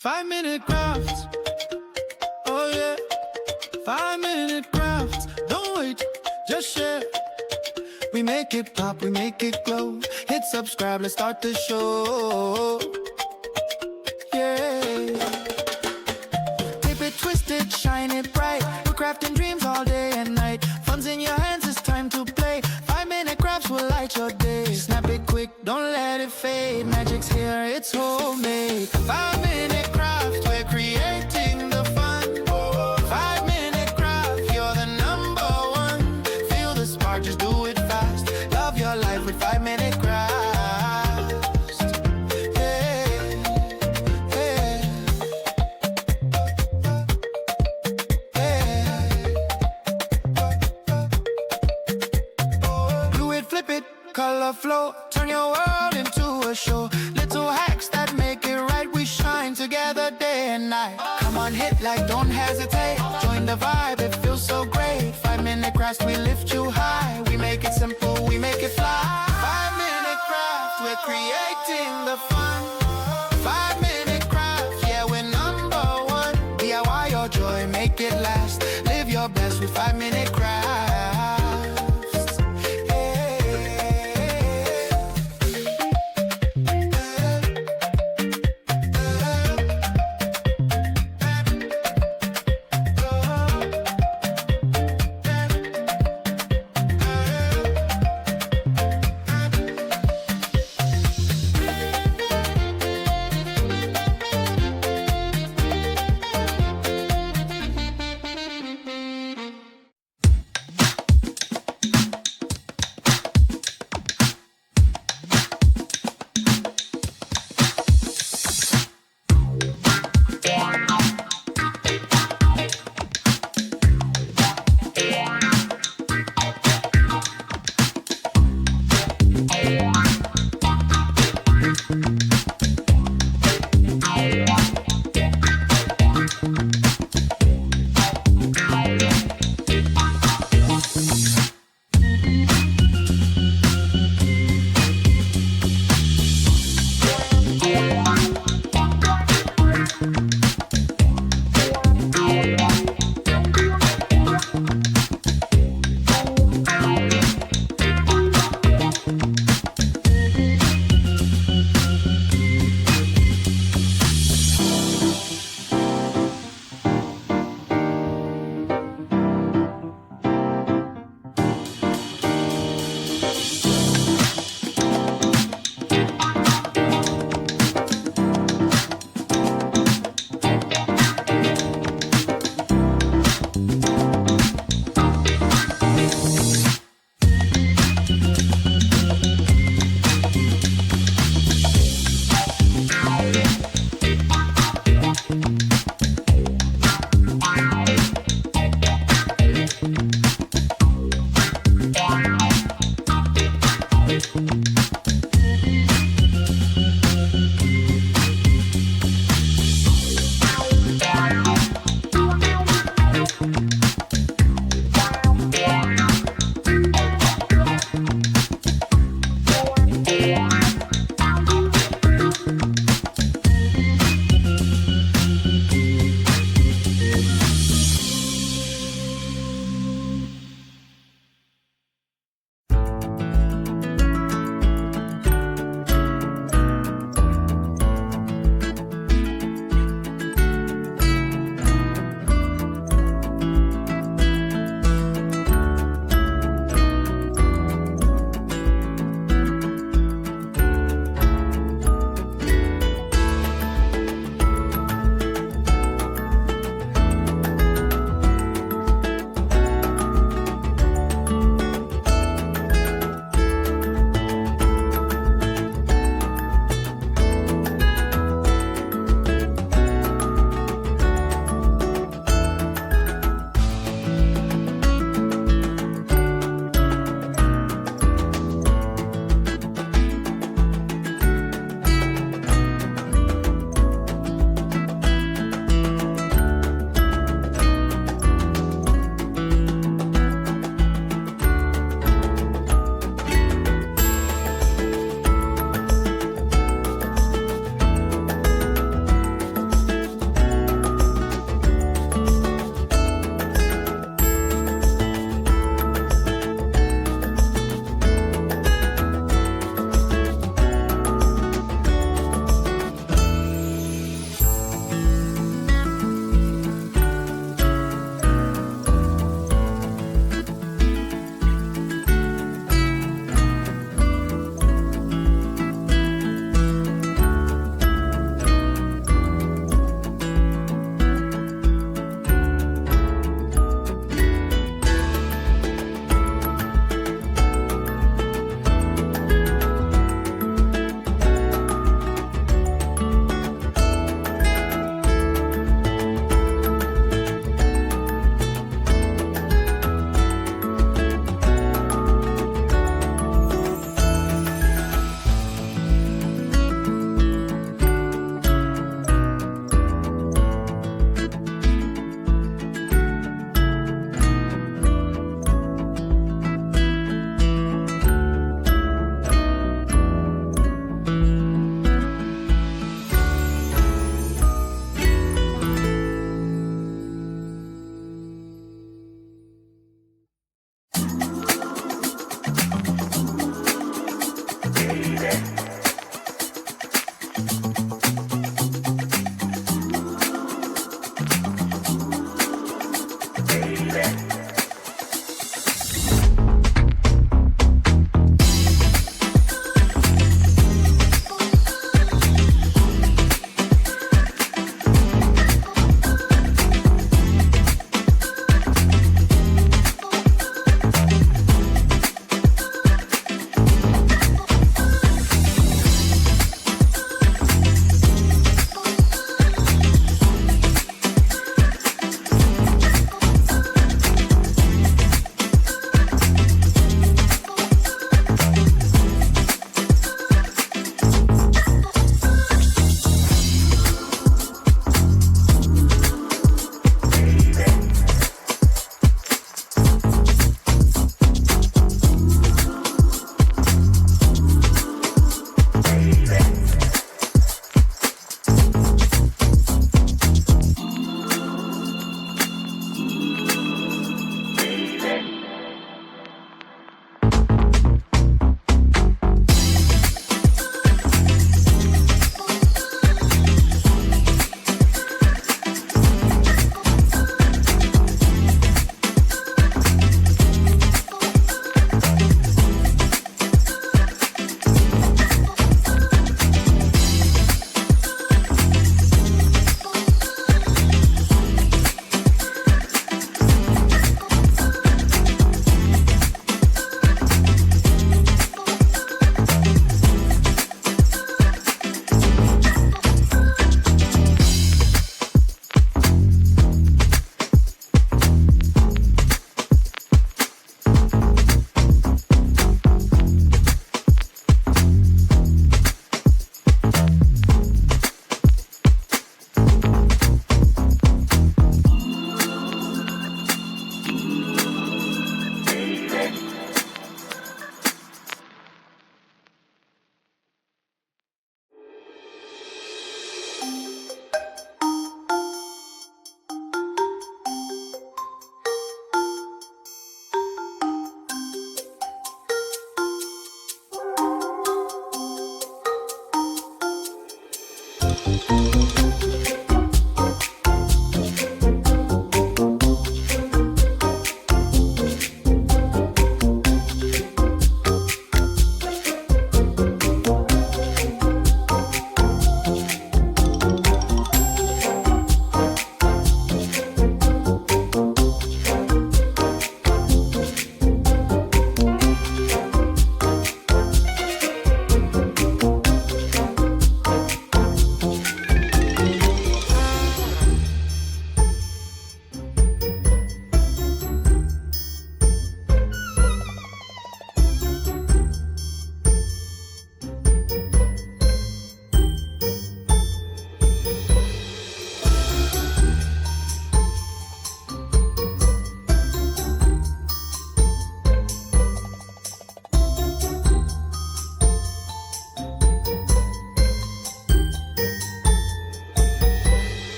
5-minute crafts. Oh yeah. 5-minute crafts. Don't wait, just share. We make it pop, we make it glow. Hit subscribe, let's start the show. Yeah. Tape it, twist it, shine it bright. We're crafting dreams all day and night. Fun's in your hands, it's time to play. 5-minute crafts will light your day. Snap it quick, don't let it fade. Magic's here, it's homemade. 5-minute crafts, we're creating the fun. 5-minute craft, you're the number one. Feel the spark, just do it fast. Love your life with 5-minute crafts. Yeah, yeah, yeah. Glue it, flip it, color flow. Turn your world into a show. Little hacks that make it right. We shine together day and night. Come on, hit like, don't hesitate. Join the vibe, it feels so great. 5-minute crafts, we lift you high. We make it simple, we make it fly. 5-minute craft, we're creating the fun. 5-minute craft, yeah, we're number one. DIY your joy, make it last. Live your best with 5-minute crafts.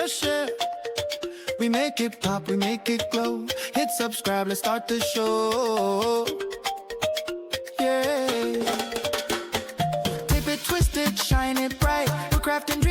just share. We make it pop, we make it glow. Hit subscribe, let's start the show. Yeah. Tape it, twist it, shine it bright. We're crafting dreams